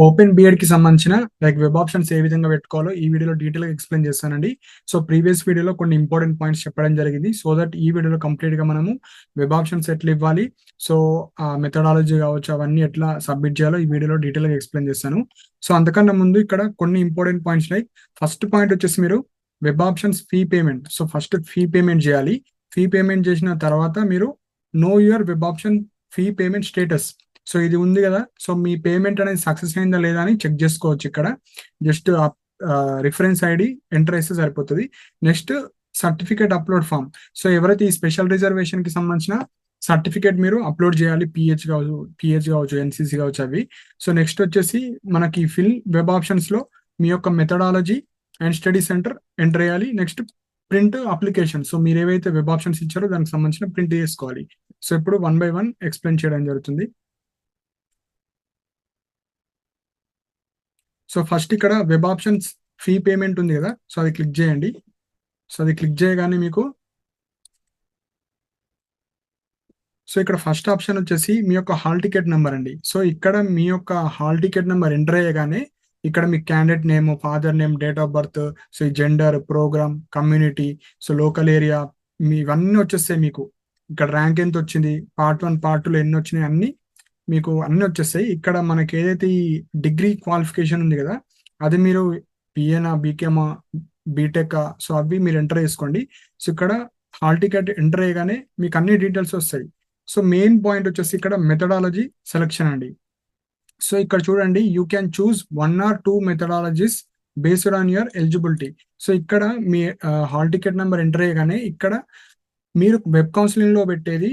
Open BEd కి సంబంధించిన web options A విధంగా పెట్టుకోవాలో ఈ వీడియోలో డీటెయిల్ గా ఎక్స్ప్లెయిన్ చేస్తానండి. సో ప్రీవియస్ వీడియోలో కొన్ని ఇంపార్టెంట్ పాయింట్స్ చెప్పడం జరిగింది. సో దట్ ఈ వీడియోలో కంప్లీట్ గా మనము వెబ్ ఆప్షన్స్ ఎట్లా ఇవ్వాలి, సో ఆ మెథడాలజీ కావచ్చు అవన్నీ ఎట్లా సబ్మిట్ చేయాలో ఈ వీడియోలో డీటెయిల్ గా ఎక్స్ప్లెయిన్ చేస్తాను. సో అంతకన్నా ముందు ఇక్కడ కొన్ని important points like first point వచ్చేసి మీరు web options fee payment. So first fee payment చేయాలి. ఫీ పేమెంట్ చేసిన తర్వాత మీరు know your web option fee payment status. So ఇది ఉంది కదా, సో మీ పేమెంట్ అనేది సక్సెస్ అయిందా లేదా అని చెక్ చేసుకోవచ్చు. ఇక్కడ జస్ట్ రిఫరెన్స్ ఐడి ఎంటర్ చేస్తే సరిపోతుంది. Next certificate upload form. So ఎవరైతే ఈ స్పెషల్ రిజర్వేషన్ కి సంబంధించిన సర్టిఫికేట్ మీరు అప్లోడ్ చేయాలి, పిహెచ్ కావచ్చు, ఎన్సిసి కావచ్చు అవి. సో నెక్స్ట్ వచ్చేసి మనకి ఫిల్ వెబ్ ఆప్షన్స్ లో మీ యొక్క methodology and study centre enter చేయాలి. Next print application. సో మీరు ఏవైతే వెబ్ ఆప్షన్స్ ఇచ్చారో దానికి సంబంధించిన ప్రింట్ చేసుకోవాలి. సో ఇప్పుడు 1 by 1 ఎక్స్ప్లెయిన్ చేయడం జరుగుతుంది. సో ఫస్ట్ ఇక్కడ వెబ్ ఆప్షన్స్ ఫీ పేమెంట్ ఉంది కదా, సో అది క్లిక్ చేయండి. సో అది క్లిక్ చేయగానే మీకు సో ఇక్కడ ఫస్ట్ ఆప్షన్ వచ్చేసి మీ యొక్క హాల్ టికెట్ నెంబర్ అండి. సో ఇక్కడ మీ యొక్క హాల్ టికెట్ నెంబర్ ఎంటర్ అయ్యగానే ఇక్కడ మీ candidate name, father name, date of birth, so ఈ gender, programme, community, so local area, మీ ఇవన్నీ వచ్చేస్తాయి. మీకు ఇక్కడ ర్యాంక్ ఎంత వచ్చింది, పార్ట్ 1 పార్ట్ 2లో ఎన్ని వచ్చినాయి అన్ని మీకు అన్ని వచ్చేస్తాయి. ఇక్కడ మనకి ఏదైతే ఈ డిగ్రీ క్వాలిఫికేషన్ ఉంది కదా, అది మీరు బిఏనా, బీకేమా, బీటెక్, సో అవి మీరు ఎంటర్ చేసుకోండి. సో ఇక్కడ హాల్ టికెట్ ఎంటర్ అయ్యగానే మీకు అన్ని డీటెయిల్స్ వస్తాయి. సో మెయిన్ పాయింట్ వచ్చేసి ఇక్కడ మెథడాలజీ సెలెక్షన్ అండి. సో ఇక్కడ చూడండి, you can choose 1 or 2 methodologies based on your eligibility. So ఇక్కడ మీ హాల్ టికెట్ నెంబర్ ఎంటర్ అయ్యగానే ఇక్కడ మీరు వెబ్ కౌన్సిలింగ్ లో పెట్టేది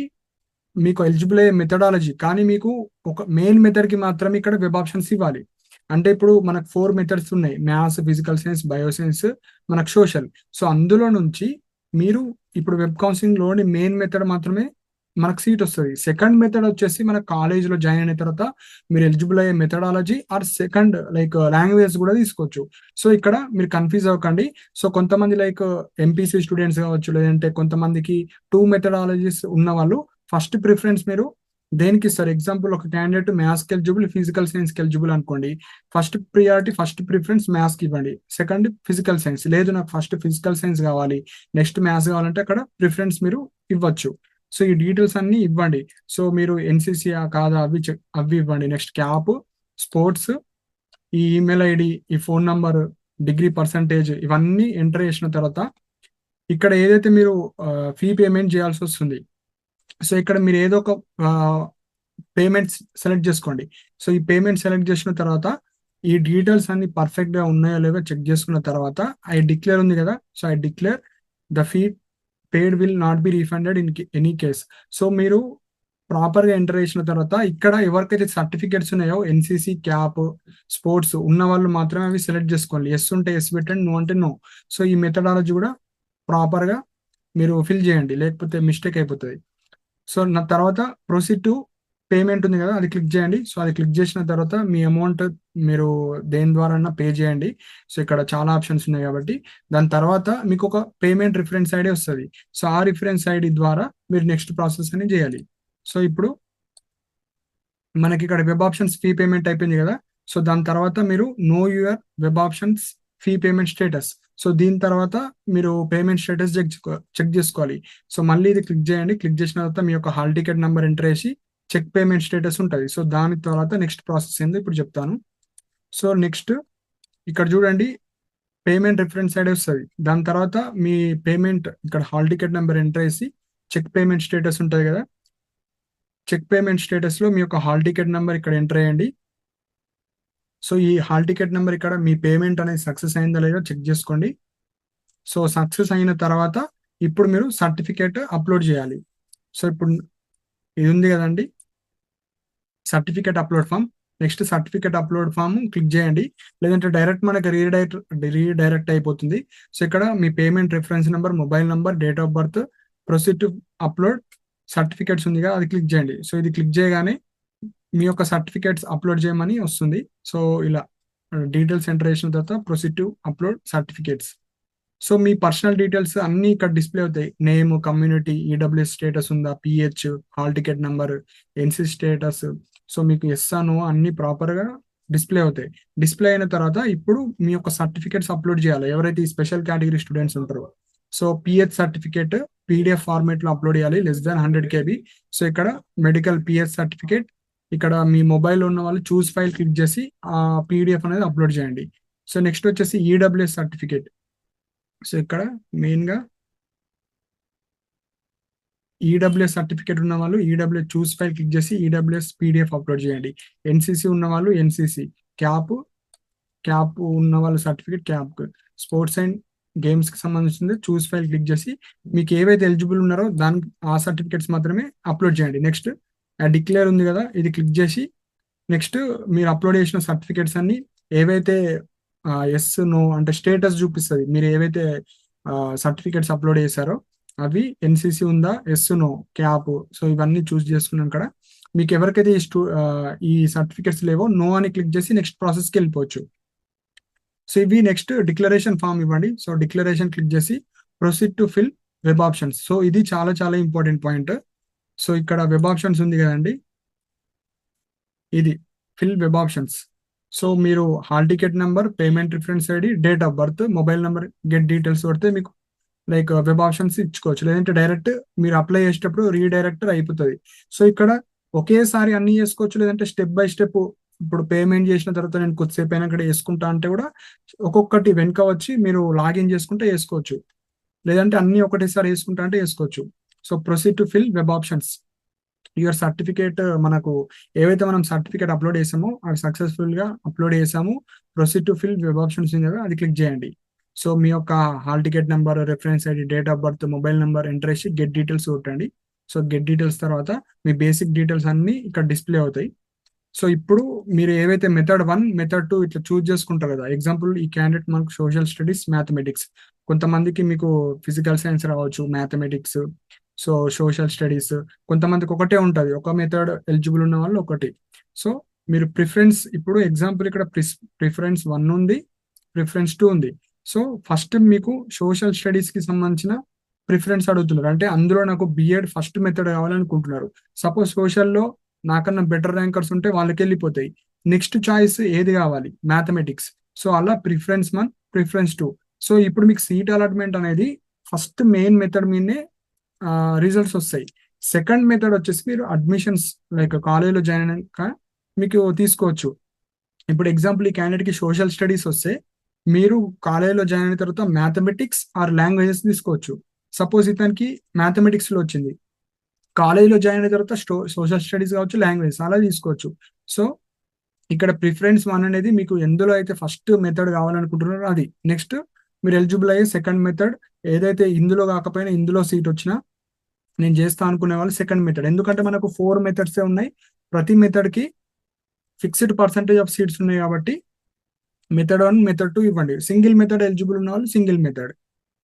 మీకు ఎలిజిబుల్ అయ్యే మెథడాలజీ, కానీ మీకు ఒక మెయిన్ మెథడ్ కి మాత్రమే ఇక్కడ వెబ్ ఆప్షన్స్ ఇవ్వాలి. అంటే ఇప్పుడు మనకు 4 మెథడ్స్ ఉన్నాయి: మ్యాథ్స్, ఫిజికల్ సైన్స్, బయోసైన్స్, మనకు సోషల్. సో అందులో నుంచి మీరు ఇప్పుడు వెబ్ కౌన్సిలింగ్ లోని మెయిన్ మెథడ్ మాత్రమే మనకు సీట్ వస్తుంది. సెకండ్ మెథడ్ వచ్చేసి మన కాలేజ్ లో జాయిన్ అయిన తర్వాత మీరు ఎలిజిబుల్ అయ్యే methodology or second like language కూడా తీసుకోవచ్చు. సో ఇక్కడ మీరు కన్ఫ్యూజ్ అవ్వకండి. సో కొంతమంది లైక్ ఎంపీసీ స్టూడెంట్స్ కావచ్చు, లేదంటే కొంతమందికి 2 మెథడాలజీస్ ఉన్న వాళ్ళు ఫస్ట్ ప్రిఫరెన్స్ మీరు దేనికి ఇస్తారు? ఎగ్జాంపుల్, ఒక క్యాండిడేట్ మ్యాథ్స్ కి ఎలిజిబుల్, ఫిజికల్ సైన్స్ కి ఎలిజిబుల్ అనుకోండి. First priority, first preference maths కి ఇవ్వండి, సెకండ్ ఫిజికల్ సైన్స్. లేదు నాకు ఫస్ట్ ఫిజికల్ సైన్స్ కావాలి, నెక్స్ట్ మ్యాథ్స్ కావాలంటే అక్కడ ప్రిఫరెన్స్ మీరు ఇవ్వచ్చు. సో ఈ డీటెయిల్స్ అన్ని ఇవ్వండి. సో మీరు ఎన్సిసి కాదా అవి ఇవ్వండి. నెక్స్ట్ క్యాప్, స్పోర్ట్స్, ఈ ఈమెయిల్ ఐడి, ఈ ఫోన్ నంబర్, డిగ్రీ పర్సంటేజ్, ఇవన్నీ ఎంటర్ చేసిన తర్వాత ఇక్కడ ఏదైతే మీరు ఫీ పేమెంట్ చేయాల్సి వస్తుంది, సో ఇక్కడ మీరు ఏదో ఒక పేమెంట్స్ సెలెక్ట్ చేసుకోండి. సో ఈ పేమెంట్ సెలెక్ట్ చేసిన తర్వాత ఈ డీటెయిల్స్ అన్ని పర్ఫెక్ట్ గా ఉన్నాయో లేవో చెక్ చేసుకున్న తర్వాత ఐ డిక్లేర్ ఉంది కదా, so I declare the fee paid will not be refunded in any case. So మీరు ప్రాపర్ గా ఎంటర్ చేసిన తర్వాత ఇక్కడ ఎవరికైతే సర్టిఫికేట్స్ ఉన్నాయో ఎన్సిసి, క్యాప్, స్పోర్ట్స్ ఉన్న వాళ్ళు మాత్రమే అవి సెలెక్ట్ చేసుకోండి. ఎస్ ఉంటే ఎస్ పెట్టండి, నో అంటే నో. సో ఈ మెథడాలజీ కూడా ప్రాపర్ గా మీరు ఫిల్ చేయండి, లేకపోతే మిస్టేక్ అయిపోతుంది. సో నా తర్వాత ప్రొసీడ్ టు పేమెంట్ ఉంది కదా, అది క్లిక్ చేయండి. సో అది క్లిక్ చేసిన తర్వాత మీ అమౌంట్ మీరు దేని ద్వారా పే చేయండి. సో ఇక్కడ చాలా ఆప్షన్స్ ఉన్నాయి కాబట్టి దాని తర్వాత మీకు ఒక పేమెంట్ రిఫరెన్స్ ఐడి వస్తుంది. సో ఆ రిఫరెన్స్ ఐడి ద్వారా మీరు నెక్స్ట్ ప్రాసెస్ అని చేయాలి. సో ఇప్పుడు మనకి ఇక్కడ వెబ్ ఆప్షన్స్ ఫీ పేమెంట్ అయిపోయింది కదా. సో దాని తర్వాత మీరు know your web options fee payment status. So దీని తర్వాత మీరు పేమెంట్ స్టేటస్ చెక్ చేసుకోవాలి. సో మళ్ళీ ఇది క్లిక్ చేయండి. క్లిక్ చేసిన తర్వాత మీ యొక్క హాల్ టికెట్ నెంబర్ ఎంటర్ చేసి చెక్ పేమెంట్ స్టేటస్ ఉంటుంది. సో దాని తర్వాత నెక్స్ట్ ప్రాసెస్ ఏందో ఇప్పుడు చెప్తాను. సో నెక్స్ట్ ఇక్కడ చూడండి, పేమెంట్ రిఫరెన్స్ ఐడి వస్తుంది. దాని తర్వాత మీ పేమెంట్ ఇక్కడ హాల్ టికెట్ నెంబర్ ఎంటర్ చేసి చెక్ పేమెంట్ స్టేటస్ ఉంటుంది కదా, చెక్ పేమెంట్ స్టేటస్ లో మీ యొక్క హాల్ టికెట్ నెంబర్ ఇక్కడ ఎంటర్ చేయండి. సో ఈ హాల్ టికెట్ నెంబర్ ఇక్కడ మీ పేమెంట్ అనేది సక్సెస్ అయిందా లేదో చెక్ చేసుకోండి. సో సక్సెస్ అయిన తర్వాత ఇప్పుడు మీరు సర్టిఫికేట్ అప్లోడ్ చేయాలి. సో ఇప్పుడు ఇది ఉంది కదండి, certificate upload form. Next certificate upload form click చేయండి, లేదంటే డైరెక్ట్ మనకి రీడైరెక్ట్ అయిపోతుంది. సో ఇక్కడ మీ payment reference number, mobile number, date of birth, proceed to upload certificates ఉంది కదా, అది క్లిక్ చేయండి. సో ఇది క్లిక్ చేయగానే మీ యొక్క సర్టిఫికేట్స్ అప్లోడ్ చేయమని వస్తుంది. సో ఇలా డీటెయిల్స్ ఎంటర్ చేసిన తర్వాత proceed to upload certificates. So me personal details అన్ని ఇక్కడ డిస్ప్లే అవుతాయి. నేమ్, కమ్యూనిటీ, ఈడబ్ల్యూఎస్ స్టేటస్ ఉందా, pH, hall ticket number, NC status. So మీకు ఎస్ నో అన్ని ప్రాపర్ గా డిస్ప్లే అవుతాయి. డిస్ప్లే అయిన తర్వాత ఇప్పుడు మీ యొక్క సర్టిఫికేట్స్ అప్లోడ్ చేయాలి. ఎవరైతే ఈ స్పెషల్ కేటగిరీ స్టూడెంట్స్ ఉంటారో. So pH certificate PDF format లో అప్లోడ్ చేయాలి లెస్ దాన్ 100 KB. సో ఇక్కడ మెడికల్ పిహెచ్ సర్టిఫికేట్, ఇక్కడ మీ మొబైల్ ఉన్న వాళ్ళు చూస్ ఫైల్ క్లిక్ చేసి ఆ పీడిఎఫ్ అనేది అప్లోడ్ చేయండి. సో నెక్స్ట్ వచ్చేసి ఈడబ్ల్యూఎస్ సర్టిఫికేట్. సో ఇక్కడ మెయిన్ గా ఈడబ్ల్యూఎస్ సర్టిఫికేట్ ఉన్న వాళ్ళు ఈడబ్ల్యూఎస్ చూస్ ఫైల్ క్లిక్ చేసి ఈడబ్ల్యూఎస్ పీడిఎఫ్ అప్లోడ్ చేయండి. ఎన్సీసీ ఉన్న వాళ్ళు ఎన్సీసీ, క్యాప్ క్యాప్ ఉన్న వాళ్ళ certificate cap, sports and games కి సంబంధించింది చూస్ ఫైల్ క్లిక్ చేసి మీకు ఏవైతే ఎలిజిబుల్ ఉన్నారో దానికి ఆ సర్టిఫికేట్స్ మాత్రమే అప్లోడ్ చేయండి. నెక్స్ట్ డిక్లేర్ ఉంది కదా, ఇది క్లిక్ చేసి నెక్స్ట్ మీరు అప్లోడ్ చేసిన సర్టిఫికేట్స్ అన్ని ఏవైతే ఎస్ నో అంటే స్టేటస్ చూపిస్తుంది, మీరు ఏవైతే సర్టిఫికేట్స్ అప్లోడ్ చేశారో అవి ఎన్సీసీ ఉందా, ఎస్ నో, క్యాప్, సో ఇవన్నీ చూస్ చేసుకున్నాం. ఇక్కడ మీకు ఎవరికైతే ఈ సర్టిఫికేట్స్ లేవో నో అని క్లిక్ చేసి నెక్స్ట్ ప్రాసెస్కి వెళ్ళిపోవచ్చు. సో ఇవి నెక్స్ట్ డిక్లరేషన్ ఫామ్ ఇవ్వండి. సో డిక్లరేషన్ క్లిక్ చేసి proceed to fill web options. So ఇది చాలా చాలా ఇంపార్టెంట్ పాయింట్. సో ఇక్కడ వెబ్ ఆప్షన్స్ ఉంది కదండి, ఇది ఫిల్ వెబ్ ఆప్షన్స్. సో మీరు hall ticket number, payment reference ID, date of birth, mobile number, get details కొడితే మీకు లైక్ వెబ్ ఆప్షన్స్ ఇచ్చుకోవచ్చు. లేదంటే డైరెక్ట్ మీరు అప్లై చేసేటప్పుడు రీడైరెక్టర్ అయిపోతుంది. సో ఇక్కడ ఒకేసారి అన్ని చేసుకోవచ్చు, లేదంటే స్టెప్ బై స్టెప్ ఇప్పుడు పేమెంట్ చేసిన తర్వాత నేను కొద్దిసేపు అయినా ఇక్కడ వేసుకుంటా అంటే కూడా ఒక్కొక్కటి వెనుక వచ్చి మీరు లాగిన్ చేసుకుంటే వేసుకోవచ్చు, లేదంటే అన్ని ఒకటేసారి వేసుకుంటా అంటే వేసుకోవచ్చు. So proceed to fill web options. Your certificate, మనకు ఏవైతే మనం సర్టిఫికేట్ అప్లోడ్ చేసామో అవి సక్సెస్ఫుల్ గా అప్లోడ్ చేసాము. Proceed to fill web options ఉంది కదా, అది క్లిక్ చేయండి. సో మీ యొక్క hall ticket number, reference ID, date of birth, mobile number enter చేసి గెట్ డీటెయిల్స్ కొట్టండి. సో గెట్ డీటెయిల్స్ తర్వాత మీ బేసిక్ డీటెయిల్స్ అన్ని ఇక్కడ డిస్ప్లే అవుతాయి. సో ఇప్పుడు మీరు ఏవైతే మెథడ్ 1, మెథడ్ 2 ఇట్లా చూస్ చేసుకుంటారు కదా, ఎగ్జాంపుల్ ఈ క్యాండిడేట్ మనకు సోషల్ స్టడీస్, మ్యాథమెటిక్స్, కొంతమందికి మీకు ఫిజికల్ సైన్స్ రావచ్చు, మ్యాథమెటిక్స్, సో సోషల్ స్టడీస్, కొంతమందికి ఒకటే ఉంటుంది, ఒక మెథడ్ ఎలిజిబుల్ ఉన్న వాళ్ళు ఒకటి. సో మీరు ప్రిఫరెన్స్, ఇప్పుడు ఎగ్జాంపుల్ ఇక్కడ ప్రిఫరెన్స్ 1 ఉంది, ప్రిఫరెన్స్ 2 ఉంది. సో ఫస్ట్ మీకు సోషల్ స్టడీస్ కి సంబంధించిన ప్రిఫరెన్స్ అడుగుతున్నారు, అంటే అందులో నాకు బిఎడ్ ఫస్ట్ మెథడ్ కావాలనుకుంటున్నారు. సపోజ్ సోషల్లో నాకన్నా బెటర్ ర్యాంకర్స్ ఉంటే వాళ్ళకి వెళ్ళిపోతాయి. నెక్స్ట్ చాయిస్ ఏది కావాలి, మ్యాథమెటిక్స్. సో అలా ప్రిఫరెన్స్ 1, ప్రిఫరెన్స్ 2. సో ఇప్పుడు మీకు సీట్ అలాట్మెంట్ అనేది ఫస్ట్ మెయిన్ మెథడ్ మీదనే రిజల్ట్స్ వస్తాయి. సెకండ్ మెథడ్ వచ్చేసి మీరు అడ్మిషన్స్ లైక్ కాలేజీలో జాయిన్ అయినాక మీకు తీసుకోవచ్చు. ఇప్పుడు ఎగ్జాంపుల్ ఈ క్యాండిడేట్ కి సోషల్ స్టడీస్ వస్తే మీరు కాలేజీలో జాయిన్ అయిన తర్వాత మ్యాథమెటిక్స్ ఆర్ లాంగ్వేజెస్ తీసుకోవచ్చు. సపోజ్ ఇతనికి మ్యాథమెటిక్స్ లో వచ్చింది, కాలేజీలో జాయిన్ అయిన తర్వాత సోషల్ స్టడీస్ కావచ్చు, లాంగ్వేజ్ అలా తీసుకోవచ్చు. సో ఇక్కడ ప్రిఫరెన్స్ 1 అనేది మీకు ఎందులో అయితే ఫస్ట్ మెథడ్ కావాలనుకుంటున్నారో అది. నెక్స్ట్ మీరు ఎలిజిబుల్ అయ్యే సెకండ్ మెథడ్, ఏదైతే ఇందులో కాకపోయినా ఇందులో సీట్ వచ్చినా నేను చేస్తా అనుకునే వాళ్ళు సెకండ్ మెథడ్. ఎందుకంటే మనకు 4 మెథడ్స్ ఉన్నాయి, ప్రతి మెథడ్ కి ఫిక్స్డ్ పర్సంటేజ్ ఆఫ్ సీట్స్ ఉన్నాయి కాబట్టి మెథడ్ 1, మెథడ్ 2 ఇవ్వండి. సింగిల్ మెథడ్ ఎలిజిబుల్ ఉన్న వాళ్ళు సింగిల్ మెథడ్.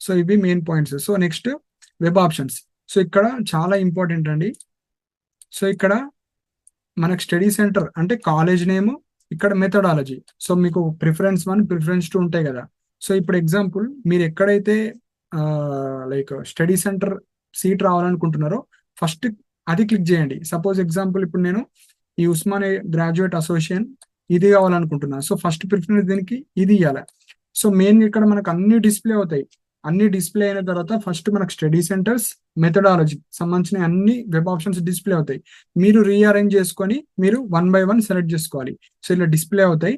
సో ఇవి main points. So next web options. So ఇక్కడ చాలా ఇంపార్టెంట్ అండి. సో ఇక్కడ మనకు స్టడీ సెంటర్ అంటే కాలేజ్ నేమ్, ఇక్కడ మెథడాలజీ. సో మీకు ప్రిఫరెన్స్ 1, ప్రిఫరెన్స్ 2 ఉంటాయి కదా. సో ఇప్పుడు ఎగ్జాంపుల్ మీరు ఎక్కడైతే లైక్ స్టడీ సెంటర్ సీట్ రావాలనుకుంటున్నారో ఫస్ట్ అది క్లిక్ చేయండి. సపోజ్ ఎగ్జాంపుల్ ఇప్పుడు నేను ఈ ఉస్మానియా గ్రాడ్యుయేట్ అసోసియేషన్ ఇది కావాలనుకుంటున్నా. సో ఫస్ట్ ప్రిఫరెన్స్ దీనికి ఇది ఇవ్వాలి. సో మెయిన్ ఇక్కడ మనకు అన్ని డిస్ప్లే అవుతాయి. అన్ని డిస్ప్లే అయిన తర్వాత ఫస్ట్ మనకు స్టడీ సెంటర్స్, మెథడాలజీ సంబంధించిన అన్ని వెబ్ ఆప్షన్స్ డిస్ప్లే అవుతాయి. మీరు రీఅరేంజ్ చేసుకొని మీరు 1 by 1 సెలెక్ట్ చేసుకోవాలి. సో ఇలా డిస్ప్లే అవుతాయి.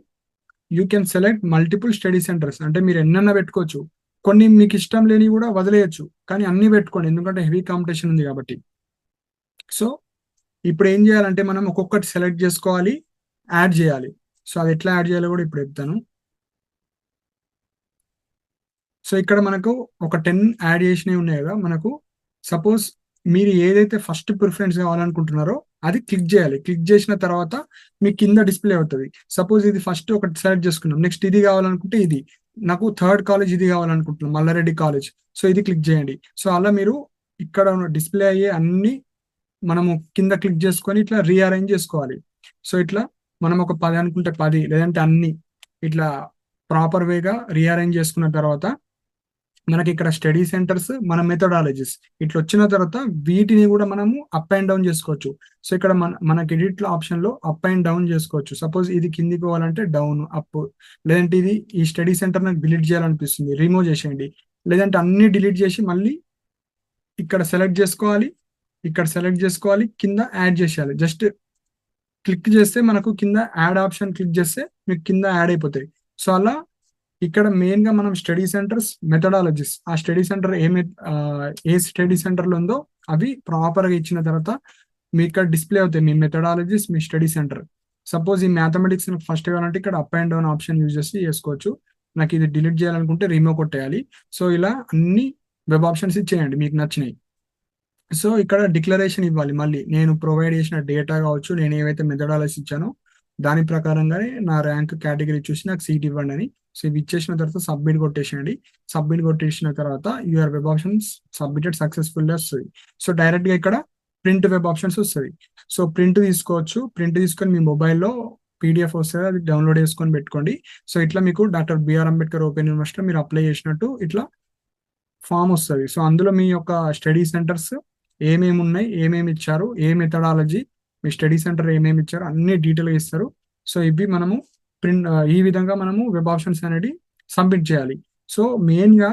You can select multiple study centres, అంటే మీరు ఎన్నైనా పెట్టుకోవచ్చు. కొన్ని మీకు ఇష్టం లేని కూడా వదిలేయచ్చు, కానీ అన్ని పెట్టుకోండి ఎందుకంటే హెవీ కాంపిటీషన్ ఉంది కాబట్టి. సో ఇప్పుడు ఏం చేయాలంటే మనం ఒక్కొక్కటి సెలెక్ట్ చేసుకోవాలి, యాడ్ చేయాలి. సో అది ఎట్లా యాడ్ చేయాలో కూడా ఇప్పుడు చెప్తాను. సో ఇక్కడ మనకు ఒక 10 యాడ్ చేసినవి ఉన్నాయి కదా మనకు. సపోజ్ మీరు ఏదైతే ఫస్ట్ ప్రిఫరెన్స్ కావాలనుకుంటున్నారో అది క్లిక్ చేయాలి. క్లిక్ చేసిన తర్వాత మీకు కింద డిస్ప్లే అవుతుంది. సపోజ్ ఇది ఫస్ట్ ఒకటి సెలెక్ట్ చేసుకున్నాం, నెక్స్ట్ ఇది కావాలనుకుంటే ఇది, నాకు థర్డ్ కాలేజ్ ఇది కావాలనుకుంటున్నాం, మల్లారెడ్డి కాలేజ్. సో ఇది క్లిక్ చేయండి. సో అలా మీరు ఇక్కడ డిస్ప్లే అయ్యే అన్ని మనము కింద క్లిక్ చేసుకొని ఇట్లా రీఅరేంజ్ చేసుకోవాలి. సో ఇట్లా మనం ఒక 10 అనుకుంటే 10, లేదంటే అన్ని ఇట్లా ప్రాపర్ వేగా రీఅరేంజ్ చేసుకున్న తర్వాత మనకి ఇక్కడ స్టడీ సెంటర్స్, మన మెథడాలజీస్ ఇట్లా వచ్చిన తర్వాత వీటిని కూడా మనము అప్ అండ్ డౌన్ చేసుకోవచ్చు. సో ఇక్కడ మనకి ఎడిట్ ఆప్షన్ లో అప్ అండ్ డౌన్ చేసుకోవచ్చు. సపోజ్ ఇది కిందికి పోవాలంటే డౌన్, అప్, లేదంటే ఇది ఈ స్టడీ సెంటర్ నాకు డిలీట్ చేయాలనిపిస్తుంది, రిమూవ్ చేసేయండి. లేదంటే అన్ని డిలీట్ చేసి మళ్ళీ ఇక్కడ సెలెక్ట్ చేసుకోవాలి, ఇక్కడ సెలెక్ట్ చేసుకోవాలి, కింద యాడ్ చేసేయాలి. జస్ట్ క్లిక్ చేస్తే మనకు కింద యాడ్ ఆప్షన్ క్లిక్ చేస్తే మీకు కింద యాడ్ అయిపోతాయి. సో అలా ఇక్కడ మెయిన్ గా మనం స్టడీ సెంటర్స్, మెథడాలజీస్, ఆ స్టడీ సెంటర్ ఏ స్టడీ సెంటర్ లో ఉందో అవి ప్రాపర్ గా ఇచ్చిన తర్వాత మీ ఇక్కడ డిస్ప్లే అవుతాయి మీ మెథడాలజీస్, మీ స్టడీ సెంటర్. సపోజ్ ఈ మ్యాథమెటిక్స్ ఫస్ట్ కావాలంటే ఇక్కడ up and down option use చేసి చేసుకోవచ్చు. నాకు ఇది డిలీట్ చేయాలనుకుంటే రిమూవ్ కొట్టేయాలి. సో ఇలా అన్ని వెబ్ ఆప్షన్స్ ఇచ్చేయండి మీకు నచ్చినాయి. సో ఇక్కడ డిక్లరేషన్ ఇవ్వాలి. మళ్ళీ నేను ప్రొవైడ్ చేసిన డేటా కావచ్చు, నేను ఏవైతే మెథడాలజీస్ ఇచ్చానో దాని ప్రకారంగానే నా ర్యాంక్ కేటగిరీ చూసి నాకు సీట్ ఇవ్వండి అని. సో ఇవి ఇచ్చేసిన తర్వాత సబ్మిట్ కొట్టేసేయండి. సబ్మిట్ కొట్టేసిన తర్వాత your web options submitted successful వస్తుంది. సో డైరెక్ట్ గా ఇక్కడ ప్రింట్ వెబ్ ఆప్షన్స్ వస్తుంది. సో ప్రింట్ తీసుకోవచ్చు. ప్రింట్ తీసుకొని మీ మొబైల్లో పీడిఎఫ్ వస్తుంది, అది డౌన్లోడ్ చేసుకొని పెట్టుకోండి. సో ఇట్లా మీకు డాక్టర్ బిఆర్ అంబేద్కర్ ఓపెన్ యూనివర్సిటీలో మీరు అప్లై చేసినట్టు ఇట్లా ఫామ్ వస్తుంది. సో అందులో మీ యొక్క స్టడీ సెంటర్స్ ఏమేమి ఉన్నాయి, ఏమేమి ఇచ్చారు, ఏ మెథడాలజీ, మీ స్టడీ సెంటర్ ఏమేమి ఇచ్చారు అన్ని డీటెయిల్గా ఇస్తారు. సో ఇవి మనము ఈ విధంగా మనము వెబ్ ఆప్షన్స్ అనేది సబ్మిట్ చేయాలి. సో మెయిన్గా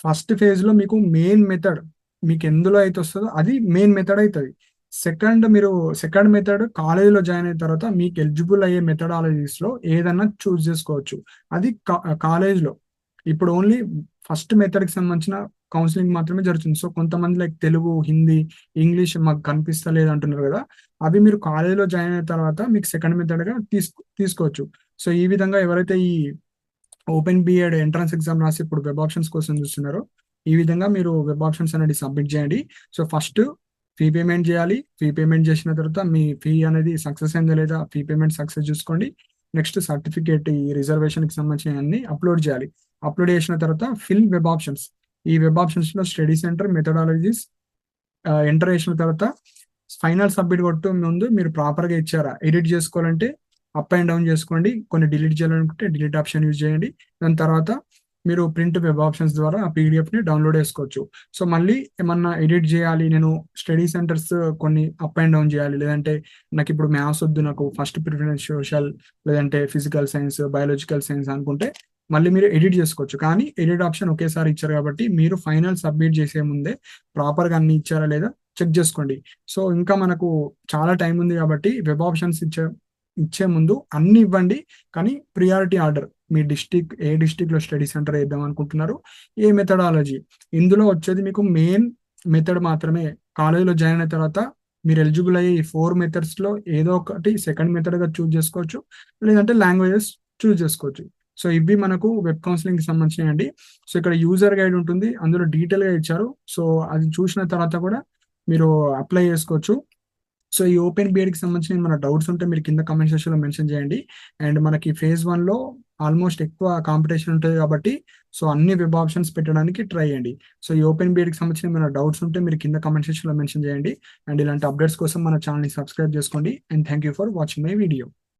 ఫస్ట్ ఫేజ్లో మీకు మెయిన్ మెథడ్ మీకు ఎందులో అయితే వస్తుందో అది మెయిన్ మెథడ్ అవుతుంది. సెకండ్ మెథడ్ కాలేజీలో జాయిన్ అయిన తర్వాత మీకు ఎలిజిబుల్ అయ్యే మెథడాలజీస్లో ఏదన్నా చూస్ చేసుకోవచ్చు. అది కాలేజ్లో ఇప్పుడు ఓన్లీ ఫస్ట్ మెథడ్కి సంబంధించిన కౌన్సిలింగ్ మాత్రమే జరుగుతుంది. సో కొంతమంది లైక్ తెలుగు, హిందీ, ఇంగ్లీష్ మాకు కనిపిస్తలేదు అంటున్నారు కదా, అవి మీరు కాలేజీలో జాయిన్ అయిన తర్వాత మీకు సెకండ్ మెథడ్గా తీసుకోవచ్చు. సో ఈ విధంగా ఎవరైతే ఈ ఓపెన్ బిఎడ్ ఎంట్రన్స్ ఎగ్జామ్ రాసి ఇప్పుడు వెబ్ ఆప్షన్స్ కోసం చూస్తున్నారో ఈ విధంగా మీరు వెబ్ ఆప్షన్స్ అనేది సబ్మిట్ చేయండి. సో ఫస్ట్ ఫీ పేమెంట్ చేయాలి. ఫీ పేమెంట్ చేసిన తర్వాత మీ ఫీ అనేది సక్సెస్ అయిందా లేదా, ఫీ పేమెంట్ సక్సెస్ చూసుకోండి. నెక్స్ట్ సర్టిఫికేట్, ఈ రిజర్వేషన్కి సంబంధించిన అన్ని అప్లోడ్ చేయాలి. అప్లోడ్ చేసిన తర్వాత ఫిల్ వెబ్ ఆప్షన్స్, ఈ వెబ్ ఆప్షన్స్ లో స్టడీ సెంటర్, మెథడాలజీస్ ఎంటర్ చేసిన తర్వాత ఫైనల్ సబ్మిట్ కొట్టు ముందు మీరు ప్రాపర్ గా ఇచ్చారా, ఎడిట్ చేసుకోవాలంటే అప్ అండ్ డౌన్ చేసుకోండి, కొన్ని డిలీట్ చేయాలనుకుంటే డిలీట్ ఆప్షన్ యూజ్ చేయండి. దాని తర్వాత మీరు ప్రింట్ వెబ్ ఆప్షన్స్ ద్వారా ఆ పీడిఎఫ్ ని డౌన్లోడ్ చేసుకోవచ్చు. సో మళ్ళీ ఏమన్నా ఎడిట్ చేయాలి, నేను స్టడీ సెంటర్స్ కొన్ని అప్ అండ్ డౌన్ చేయాలి, లేదంటే నాకు ఇప్పుడు మ్యాథ్స్ వద్దు, నాకు ఫస్ట్ ప్రిఫరెన్స్ సోషల్ లేదంటే ఫిజికల్ సైన్స్, బయాలజికల్ సైన్స్ అనుకుంటే మళ్ళీ మీరు ఎడిట్ చేసుకోవచ్చు. కానీ ఎడిట్ ఆప్షన్ ఒకేసారి ఇచ్చారు కాబట్టి మీరు ఫైనల్ సబ్మిట్ చేసే ముందే ప్రాపర్గా అన్ని ఇచ్చారా లేదా చెక్ చేసుకోండి. సో ఇంకా మనకు చాలా టైం ఉంది కాబట్టి వెబ్ ఆప్షన్స్ ఇచ్చే ముందు అన్ని ఇవ్వండి. కానీ ప్రియారిటీ ఆర్డర్, మీ ఏ డిస్టిక్ లో స్టడీ సెంటర్ వేద్దాం అనుకుంటున్నారు, ఏ మెథడాలజీ, ఇందులో వచ్చేది మీకు మెయిన్ మెథడ్ మాత్రమే. కాలేజీలో జాయిన్ అయిన తర్వాత మీరు ఎలిజిబుల్ అయ్యే ఈ 4 మెథడ్స్ లో ఏదో ఒకటి సెకండ్ మెథడ్ గా చూస్ చేసుకోవచ్చు, లేదంటే లాంగ్వేజెస్ చూస్ చేసుకోవచ్చు. సో ఇవి మనకు వెబ్ కౌన్సిలింగ్ కి సంబంధించినవి అండి. సో ఇక్కడ యూజర్ గైడ్ ఉంటుంది, అందులో డీటెయిల్ గా ఇచ్చారు. సో అది చూసిన తర్వాత కూడా మీరు అప్లై చేసుకోవచ్చు. సో ఈ ఓపెన్ బిఎడ్ కి సంబంధించిన మన డౌట్స్ ఉంటే మీరు కింద కమెంట్ సెక్షన్ లో మెన్షన్ చేయండి. అండ్ మనకి ఫేజ్ 1 లో ఆల్మోస్ట్ ఎక్కువ కాంపిటీషన్ ఉంటుంది కాబట్టి సో అన్ని వెబ్ ఆప్షన్స్ పెట్టడానికి ట్రై చేయండి. సో ఈ ఓపెన్ బిఎడ్ కి సంబంధించిన మన డౌట్స్ ఉంటే మీరు కింద కమెంట్ సెక్షన్ లో మెన్షన్ చేయండి. అండ్ ఇలాంటి అప్డేట్స్ కోసం మన ఛానల్ ని సబ్స్క్రైబ్ చేసుకోండి. And thank you for watching my video.